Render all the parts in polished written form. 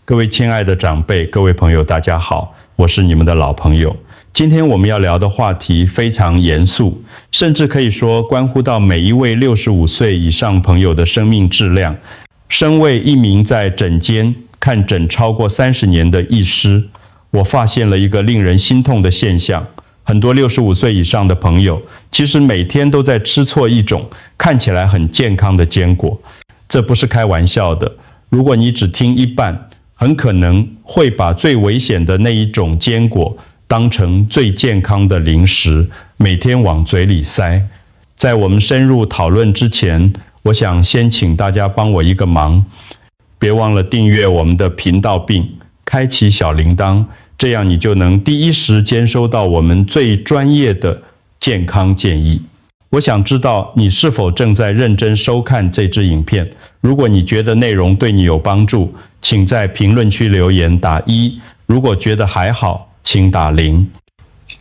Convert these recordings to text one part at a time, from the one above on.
各位亲爱的长辈，各位朋友，大家好，我是你们的老朋友。今天我们要聊的话题非常严肃，甚至可以说关乎到每一位65岁以上朋友的生命质量。身为一名在诊间看诊超过30年的医师，我发现了一个令人心痛的现象。很多65岁以上的朋友，其实每天都在吃错一种看起来很健康的坚果。这不是开玩笑的，如果你只听一半，很可能会把最危险的那一种坚果当成最健康的零食，每天往嘴里塞。在我们深入讨论之前，我想先请大家帮我一个忙，别忘了订阅我们的频道并开启小铃铛，这样你就能第一时间收到我们最专业的健康建议。我想知道你是否正在认真收看这支影片。如果你觉得内容对你有帮助，请在评论区留言打1，如果觉得还好，请打0。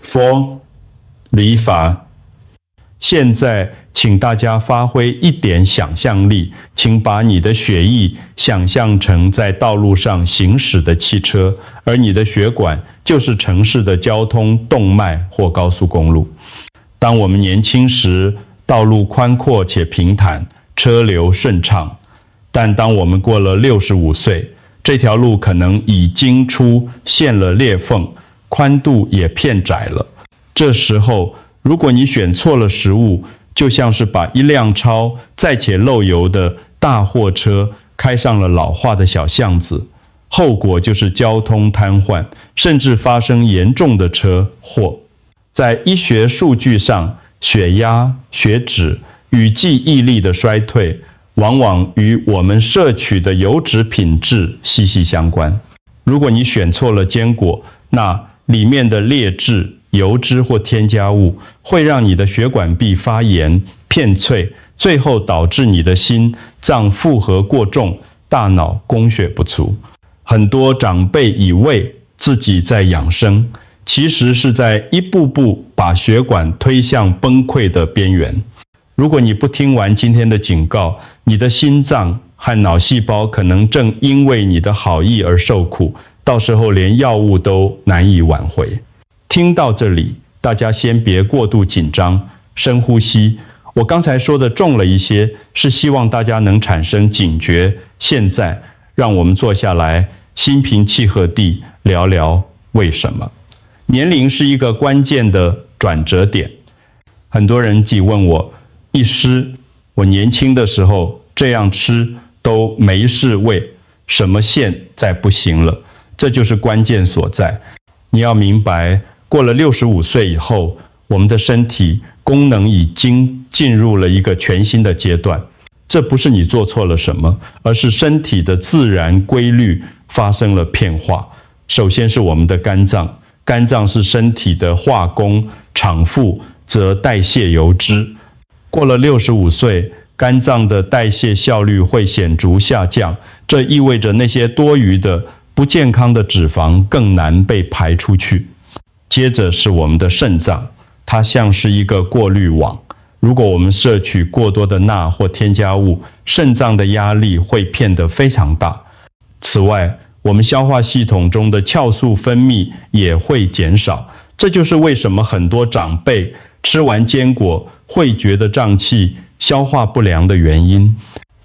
4. 理发。现在请大家发挥一点想象力，请把你的血液想象成在道路上行驶的汽车，而你的血管就是城市的交通动脉或高速公路。当我们年轻时，道路宽阔且平坦，车流顺畅。但当我们过了65岁，这条路可能已经出现了裂缝，宽度也变窄了。这时候，如果你选错了食物，就像是把一辆超载且漏油的大货车开上了老化的小巷子，后果就是交通瘫痪，甚至发生严重的车祸。在医学数据上，血压、血脂与记忆力的衰退，往往与我们摄取的油脂品质息息相关。如果你选错了坚果，那里面的劣质、油脂或添加物会让你的血管壁发炎、片脆，最后导致你的心脏负荷过重，大脑供血不足。很多长辈以为自己在养生，其实是在一步步把血管推向崩溃的边缘。如果你不听完今天的警告，你的心脏和脑细胞可能正因为你的好意而受苦，到时候连药物都难以挽回。听到这里，大家先别过度紧张，深呼吸。我刚才说的重了一些，是希望大家能产生警觉。现在，让我们坐下来，心平气和地聊聊为什么。年龄是一个关键的转折点。很多人挤问我，医师，我年轻的时候这样吃都没事胃，什么现在不行了？这就是关键所在。你要明白，过了65岁以后，我们的身体功能已经进入了一个全新的阶段。这不是你做错了什么，而是身体的自然规律发生了变化。首先是我们的肝脏，肝脏是身体的化工厂妇，则代谢油脂。过了65岁，肝脏的代谢效率会显著下降，这意味着那些多余的不健康的脂肪更难被排出去。接着是我们的肾脏，它像是一个过滤网。如果我们摄取过多的钠或添加物，肾脏的压力会变得非常大。此外，我们消化系统中的酵素分泌也会减少，这就是为什么很多长辈吃完坚果会觉得胀气、消化不良的原因。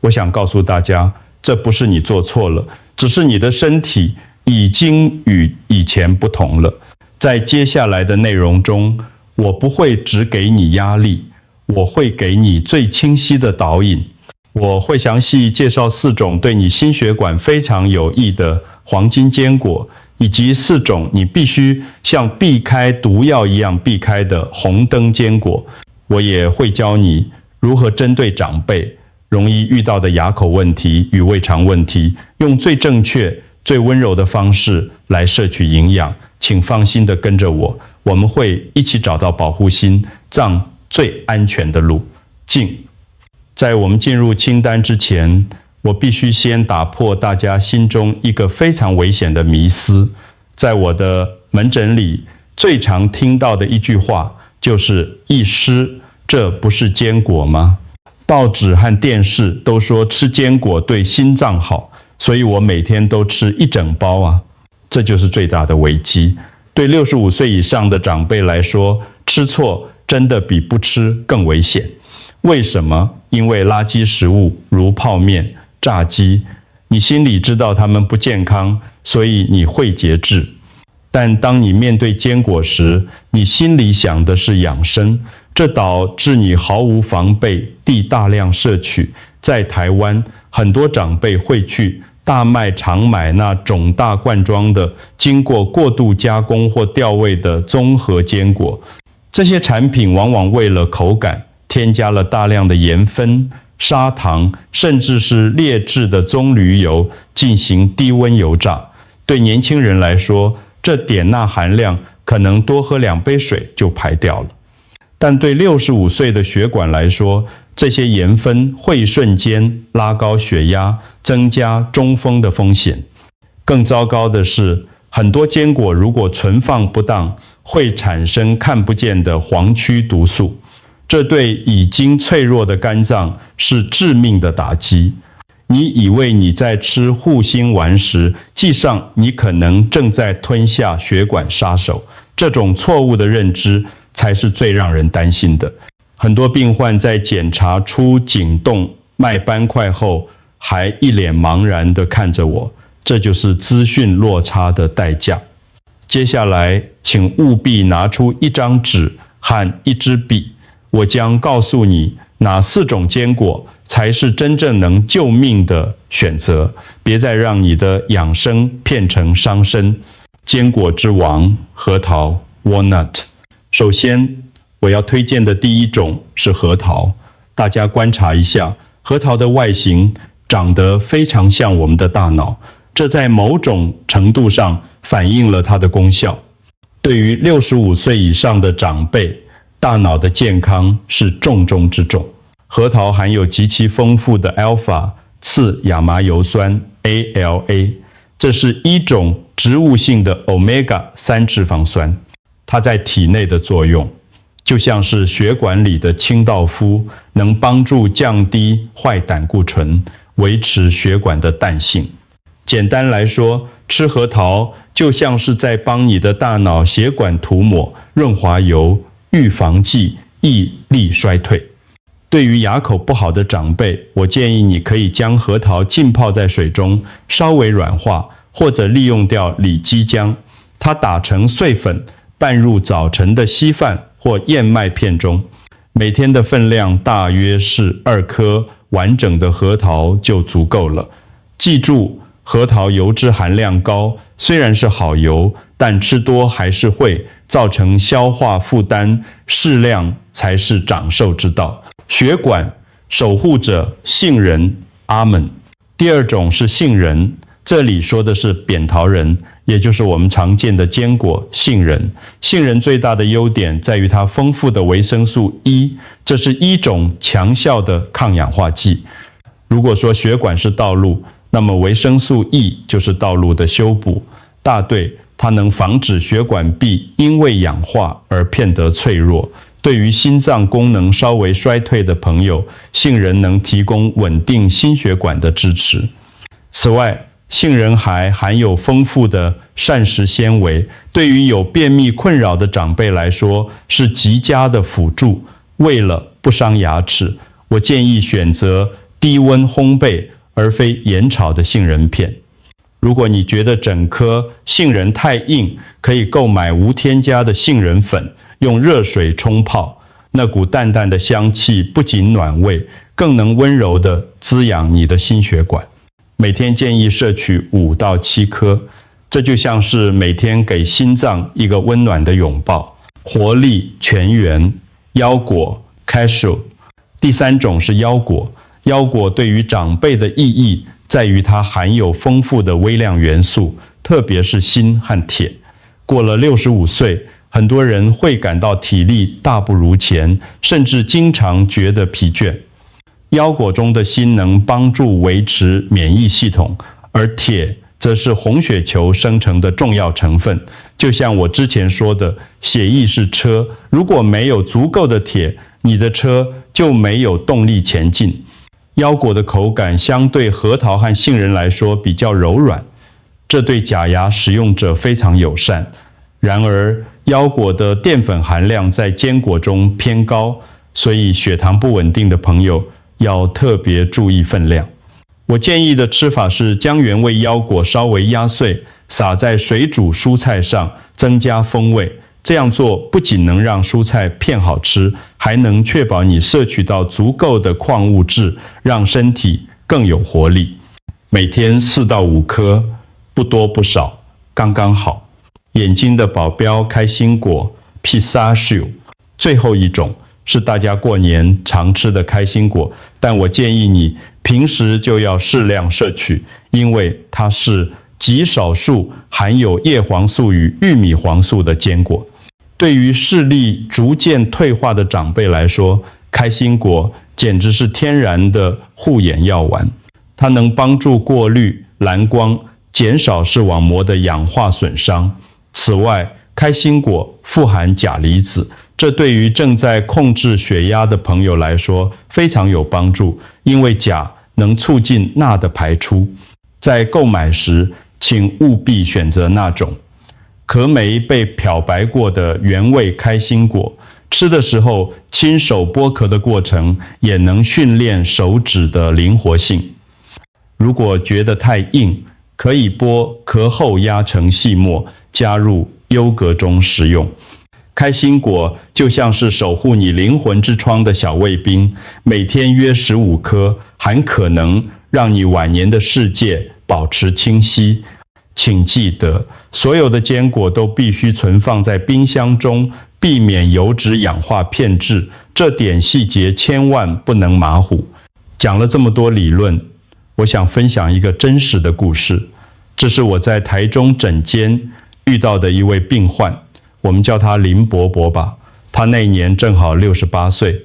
我想告诉大家，这不是你做错了，只是你的身体已经与以前不同了。在接下来的内容中，我不会只给你压力，我会给你最清晰的导引。我会详细介绍4种对你心血管非常有益的黄金坚果，以及4种你必须像避开毒药一样避开的红灯坚果。我也会教你如何针对长辈容易遇到的牙口问题与胃肠问题，用最正确、最温柔的方式来摄取营养。请放心地跟着我，我们会一起找到保护心脏最安全的路。在我们进入清单之前，我必须先打破大家心中一个非常危险的迷思。在我的门诊里，最常听到的一句话就是医师，这不是坚果吗？报纸和电视都说吃坚果对心脏好，所以我每天都吃一整包啊，这就是最大的危机。对65岁以上的长辈来说，吃错真的比不吃更危险。为什么？因为垃圾食物如泡面、炸鸡，你心里知道它们不健康，所以你会节制。但当你面对坚果时，你心里想的是养生，这导致你毫无防备地大量摄取。在台湾，很多长辈会去大卖场买那种大罐装的、经过过度加工或调味的综合坚果。这些产品往往为了口感，添加了大量的盐分、砂糖，甚至是劣质的棕榈油进行低温油炸。对年轻人来说，这碘钠含量可能多喝2杯水就排掉了。但对65岁的血管来说，这些盐分会瞬间拉高血压，增加中风的风险。更糟糕的是，很多坚果如果存放不当，会产生看不见的黄曲毒素，这对已经脆弱的肝脏是致命的打击。你以为你在吃护心丸时，际上你可能正在吞下血管杀手。这种错误的认知才是最让人担心的。很多病患在检查出颈动脉斑块后，还一脸茫然地看着我，这就是资讯落差的代价。接下来，请务必拿出一张纸和一支笔，我将告诉你哪4种坚果才是真正能救命的选择，别再让你的养生变成伤身。坚果之王，核桃 （walnut）。首先，我要推荐的第一种是核桃。大家观察一下，核桃的外形长得非常像我们的大脑，这在某种程度上反映了它的功效。对于65岁以上的长辈，大脑的健康是重中之重。核桃含有极其丰富的 alpha 次亚麻油酸 ALA， 这是一种植物性的 omega 3脂肪酸，它在体内的作用就像是血管里的清道夫，能帮助降低坏胆固醇，维持血管的弹性。简单来说，吃核桃就像是在帮你的大脑血管涂抹润滑油、预防剂，抑力衰退。对于牙口不好的长辈，我建议你可以将核桃浸泡在水中，稍微软化，或者利用掉里脊浆，它打成碎粉，拌入早晨的稀饭或燕麦片中。每天的分量大约是2颗完整的核桃就足够了。记住，核桃油脂含量高，虽然是好油，但吃多还是会造成消化负担，适量才是长寿之道。血管守护者杏仁 almond。 第二种是杏仁，这里说的是扁桃仁，也就是我们常见的坚果杏仁。杏仁最大的优点在于它丰富的维生素 E， 这是一种强效的抗氧化剂。如果说血管是道路，那么维生素 E 就是道路的修补。大对，它能防止血管壁因为氧化而变得脆弱。对于心脏功能稍微衰退的朋友，杏仁能提供稳定心血管的支持。此外，杏仁还含有丰富的膳食纤维，对于有便秘困扰的长辈来说是极佳的辅助。为了不伤牙齿，我建议选择低温烘焙而非盐炒的杏仁片。如果你觉得整颗杏仁太硬，可以购买无添加的杏仁粉，用热水冲泡，那股淡淡的香气不仅暖胃，更能温柔地滋养你的心血管。每天建议摄取5到7颗，这就像是每天给心脏一个温暖的拥抱。活力全员腰果 cashew。 第3种是腰果。腰果对于长辈的意义在于它含有丰富的微量元素，特别是锌和铁。过了65岁，很多人会感到体力大不如前，甚至经常觉得疲倦。腰果中的锌能帮助维持免疫系统，而铁则是红血球生成的重要成分。就像我之前说的，血液是车，如果没有足够的铁，你的车就没有动力前进。腰果的口感相对核桃和杏仁来说比较柔软，这对假牙使用者非常友善。然而，腰果的淀粉含量在坚果中偏高，所以血糖不稳定的朋友要特别注意分量。我建议的吃法是将原味腰果稍微压碎，撒在水煮蔬菜上，增加风味。这样做不仅能让蔬菜片好吃，还能确保你摄取到足够的矿物质，让身体更有活力。每天4到5颗，不多不少，刚刚好。眼睛的保镖开心果 Pistachio， 最后一种是大家过年常吃的开心果，但我建议你平时就要适量摄取，因为它是极少数含有叶黄素与玉米黄素的坚果。对于视力逐渐退化的长辈来说，开心果简直是天然的护眼药丸。它能帮助过滤蓝光，减少视网膜的氧化损伤。此外，开心果富含钾离子，这对于正在控制血压的朋友来说非常有帮助，因为钾能促进钠的排出。在购买时，请务必选择那种壳没被漂白过的原味开心果，吃的时候亲手剥壳的过程也能训练手指的灵活性。如果觉得太硬，可以剥壳后压成细末，加入优格中食用。开心果就像是守护你灵魂之窗的小卫兵，每天约15颗，还可能让你晚年的世界保持清晰。请记得，所有的坚果都必须存放在冰箱中，避免油脂氧化变质，这点细节千万不能马虎。讲了这么多理论，我想分享一个真实的故事。这是我在台中诊间遇到的一位病患，我们叫他林伯伯吧。他那年正好68岁。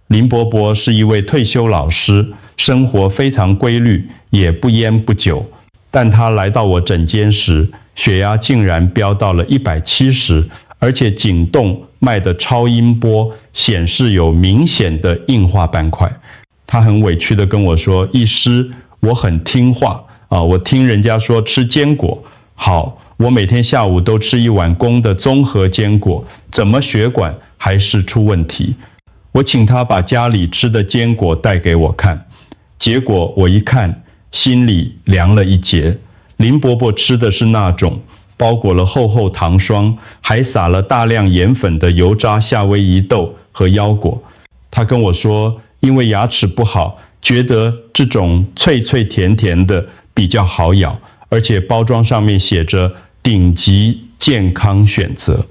林伯伯是一位退休老师，生活非常规律，也不烟不酒。但他来到我诊间时，血压竟然飙到了170，而且颈动脉的超音波显示有明显的硬化斑块。他很委屈地跟我说：“医师，我很听话我听人家说吃坚果好，我每天下午都吃1碗公的综合坚果，怎么血管还是出问题？”我请他把家里吃的坚果带给我看，结果我一看，心里凉了一截。林伯伯吃的是那种包裹了厚厚糖霜，还撒了大量盐粉的油炸夏威夷豆和腰果。他跟我说，因为牙齿不好，觉得这种脆脆甜甜的比较好咬，而且包装上面写着顶级健康选择。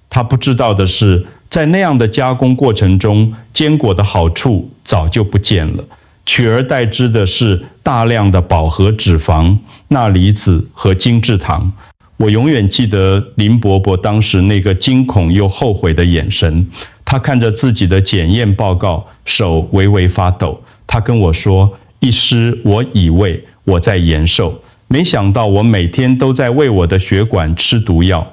他不知道的是，在那样的加工过程中，坚果的好处早就不见了，取而代之的是大量的饱和脂肪、钠离子和精制糖。我永远记得林伯伯当时那个惊恐又后悔的眼神。他看着自己的检验报告，手微微发抖。他跟我说：“医师，我以为我在延寿，没想到我每天都在为我的血管吃毒药。”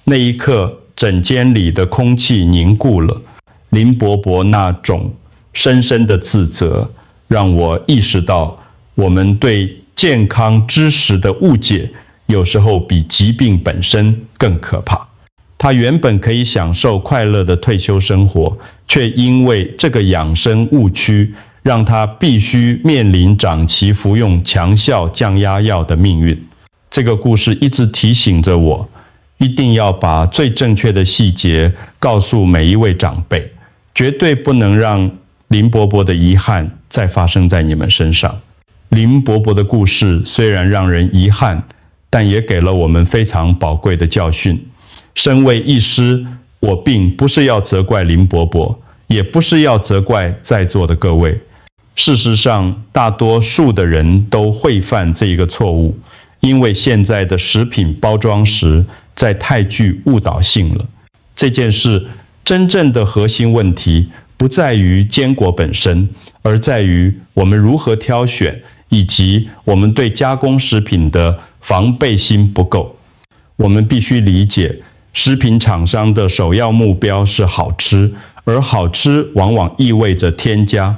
那一刻，诊间里的空气凝固了。林伯伯那种深深的自责，让我意识到，我们对健康知识的误解，有时候比疾病本身更可怕。他原本可以享受快乐的退休生活，却因为这个养生误区，让他必须面临长期服用强效降压药的命运。这个故事一直提醒着我，一定要把最正确的细节告诉每一位长辈，绝对不能让林伯伯的遗憾再发生在你们身上。林伯伯的故事虽然让人遗憾，但也给了我们非常宝贵的教训。身为医师，我并不是要责怪林伯伯，也不是要责怪在座的各位。事实上，大多数的人都会犯这一个错误，因为现在的食品包装时在太具误导性了。这件事真正的核心问题不在于坚果本身，而在于我们如何挑选，以及我们对加工食品的防备心不够。我们必须理解，食品厂商的首要目标是好吃，而好吃往往意味着添加。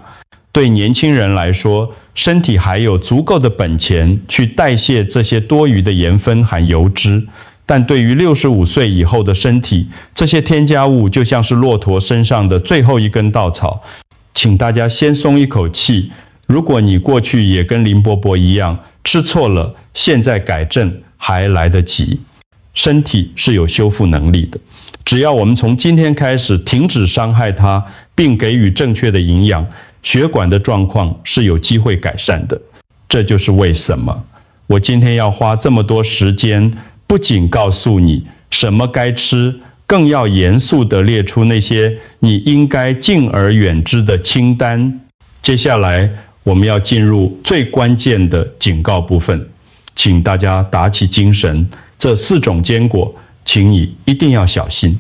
对年轻人来说，身体还有足够的本钱去代谢这些多余的盐分和油脂。但对于65岁以后的身体，这些添加物就像是骆驼身上的最后一根稻草。请大家先松一口气，如果你过去也跟林伯伯一样吃错了，现在改正还来得及。身体是有修复能力的，只要我们从今天开始停止伤害它，并给予正确的营养，血管的状况是有机会改善的。这就是为什么我今天要花这么多时间，不仅告诉你什么该吃，更要严肃地列出那些你应该敬而远之的清单。接下来我们要进入最关键的警告部分，请大家打起精神，这4种坚果，请你一定要小心。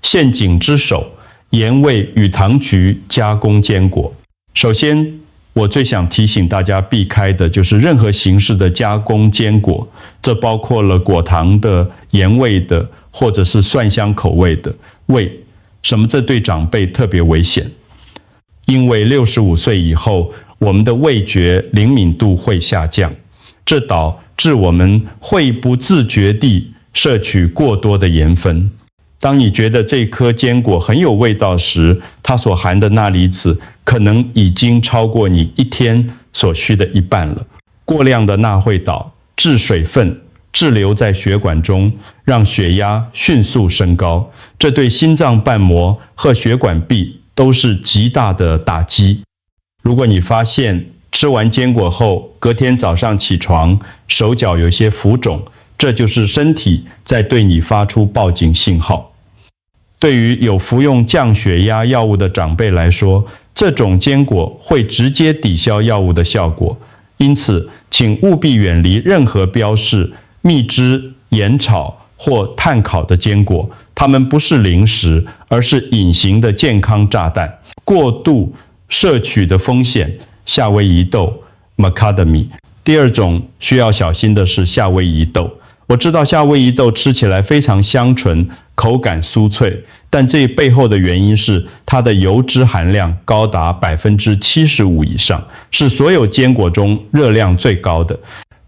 陷阱之首，盐味与糖菊加工坚果。首先，我最想提醒大家避开的就是任何形式的加工坚果，这包括了果糖的、盐味的，或者是蒜香口味的。什么这对长辈特别危险？因为65岁以后，我们的味觉灵敏度会下降，这导致我们会不自觉地摄取过多的盐分。当你觉得这颗坚果很有味道时，它所含的钠离子可能已经超过你一天所需的一半了。过量的钠会导致水分滞留在血管中，让血压迅速升高，这对心脏瓣膜和血管壁都是极大的打击。如果你发现吃完坚果后，隔天早上起床，手脚有些浮肿，这就是身体在对你发出报警信号。对于有服用降血压药物的长辈来说，这种坚果会直接抵消药物的效果，因此请务必远离任何标示蜜汁、盐炒或炭烤的坚果，它们不是零食，而是隐形的健康炸弹。过度摄取的风险，夏威夷豆 Macadamia。 第二种需要小心的是夏威夷豆。我知道夏威夷豆吃起来非常香醇，口感酥脆，但这背后的原因是它的油脂含量高达 75% 以上，是所有坚果中热量最高的。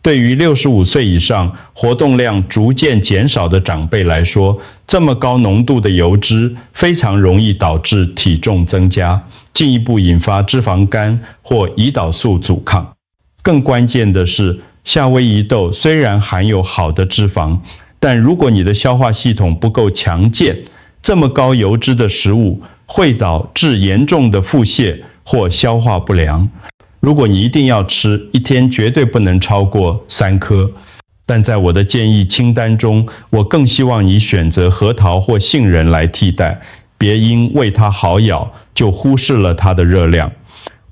对于65岁以上、活动量逐渐减少的长辈来说，这么高浓度的油脂非常容易导致体重增加，进一步引发脂肪肝或胰岛素阻抗。更关键的是，夏威夷豆虽然含有好的脂肪，但如果你的消化系统不够强健，这么高油脂的食物会导致严重的腹泻或消化不良。如果你一定要吃，一天绝对不能超过3颗。但在我的建议清单中，我更希望你选择核桃或杏仁来替代，别因为它好咬就忽视了它的热量。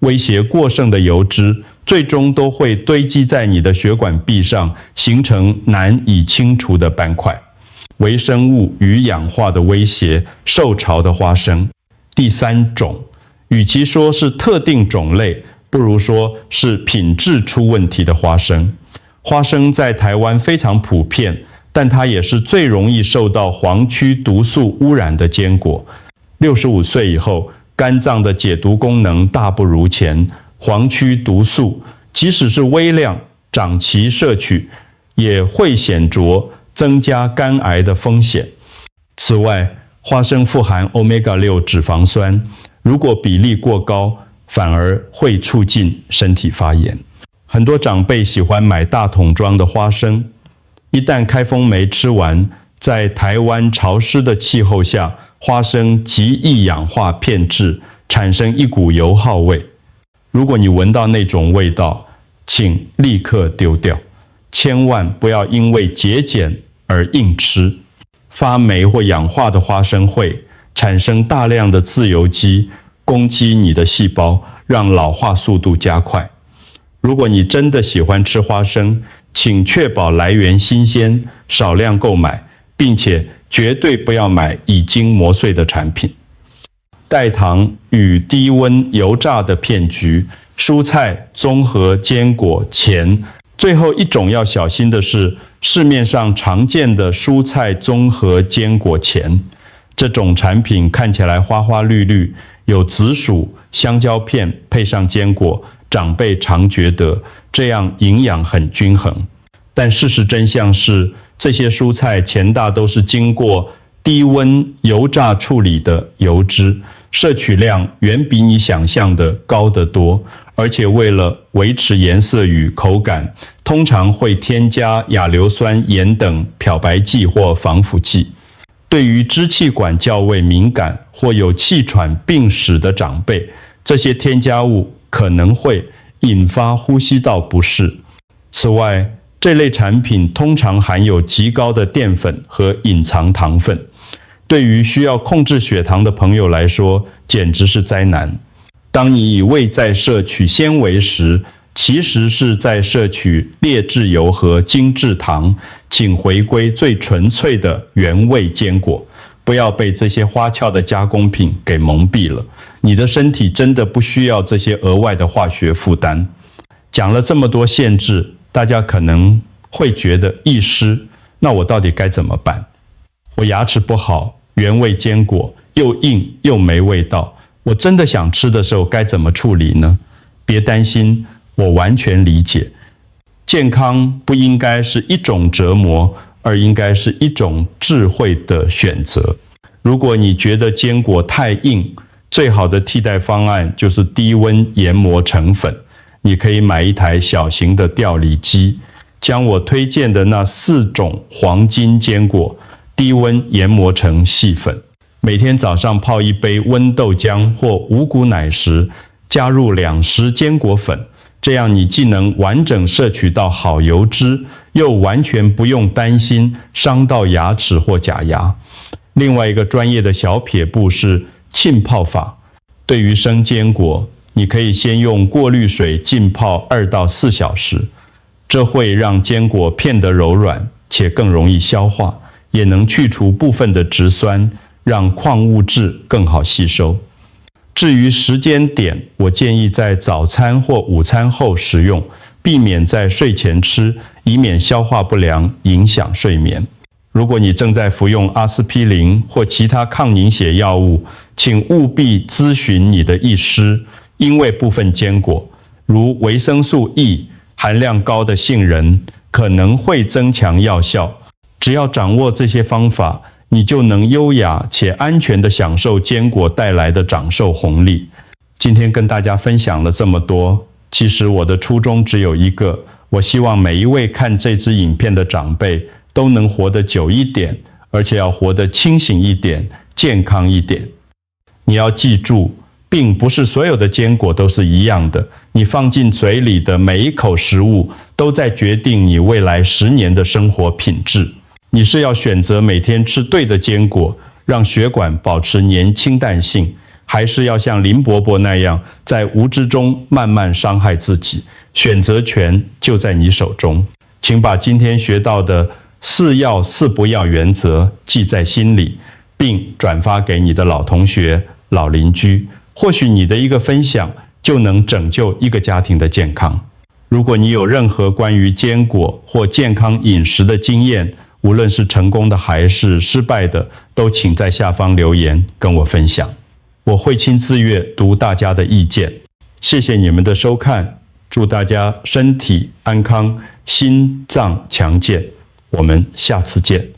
威胁过剩的油脂最终都会堆积在你的血管壁上，形成难以清除的斑块。微生物与氧化的威胁，受潮的花生。第3种，与其说是特定种类，不如说是品质出问题的花生。花生在台湾非常普遍，但它也是最容易受到黄曲毒素污染的坚果。65岁以后，肝脏的解毒功能大不如前，黄曲毒素即使是微量长期摄取，也会显著增加肝癌的风险。此外，花生富含 Omega-6 脂肪酸，如果比例过高，反而会促进身体发炎。很多长辈喜欢买大桶装的花生，一旦开封梅吃完，在台湾潮湿的气候下，花生极易氧化变质，产生一股油耗味。如果你闻到那种味道，请立刻丢掉，千万不要因为节俭而硬吃。发霉或氧化的花生会产生大量的自由基，攻击你的细胞，让老化速度加快。如果你真的喜欢吃花生，请确保来源新鲜，少量购买，并且绝对不要买已经磨碎的产品。代糖与低温油炸的骗局，蔬菜、综合坚果、钱。最后一种要小心的是，市面上常见的蔬菜综合坚果钱。这种产品看起来花花绿绿，有紫薯、香蕉片配上坚果，长辈常觉得这样营养很均衡。但事实真相是，这些蔬菜前大都是经过低温油炸处理的油脂，摄取量远比你想象的高得多，而且为了维持颜色与口感，通常会添加亚硫酸盐等漂白剂或防腐剂。对于支气管较为敏感或有气喘病史的长辈，这些添加物可能会引发呼吸道不适。此外，这类产品通常含有极高的淀粉和隐藏糖分，对于需要控制血糖的朋友来说，简直是灾难。当你以为在摄取纤维时，其实是在摄取劣质油和精制糖，请回归最纯粹的原味坚果，不要被这些花俏的加工品给蒙蔽了。你的身体真的不需要这些额外的化学负担。讲了这么多限制，大家可能会觉得医师，那我到底该怎么办？我牙齿不好，原味坚果又硬又没味道，我真的想吃的时候该怎么处理呢？别担心，我完全理解。健康不应该是一种折磨，而应该是一种智慧的选择。如果你觉得坚果太硬，最好的替代方案就是低温研磨成粉。你可以买一台小型的调理机，将我推荐的那4种黄金坚果低温研磨成细粉。每天早上泡一杯温豆浆或五谷奶时，加入2匙坚果粉，这样你既能完整摄取到好油脂，又完全不用担心伤到牙齿或假牙。另外一个专业的小撇步是浸泡法。对于生坚果，你可以先用过滤水浸泡2到4小时，这会让坚果片得柔软，且更容易消化，也能去除部分的质酸，让矿物质更好吸收。至于时间点，我建议在早餐或午餐后食用，避免在睡前吃，以免消化不良影响睡眠。如果你正在服用阿司匹林或其他抗凝血药物，请务必咨询你的医师，因为部分坚果，如维生素 E 含量高的杏仁，可能会增强药效。只要掌握这些方法，你就能优雅且安全地享受坚果带来的长寿红利。今天跟大家分享了这么多，其实我的初衷只有一个，我希望每一位看这支影片的长辈都能活得久一点，而且要活得清醒一点，健康一点。你要记住，并不是所有的坚果都是一样的，你放进嘴里的每一口食物都在决定你未来10年的生活品质。你是要选择每天吃对的坚果，让血管保持年轻淡性，还是要像林伯伯那样在无知中慢慢伤害自己？选择权就在你手中。请把今天学到的4要4不要原则记在心里，并转发给你的老同学、老邻居。或许你的一个分享就能拯救一个家庭的健康。如果你有任何关于坚果或健康饮食的经验，无论是成功的还是失败的，都请在下方留言跟我分享，我会亲自阅读大家的意见。谢谢你们的收看，祝大家身体安康，心脏强健，我们下次见。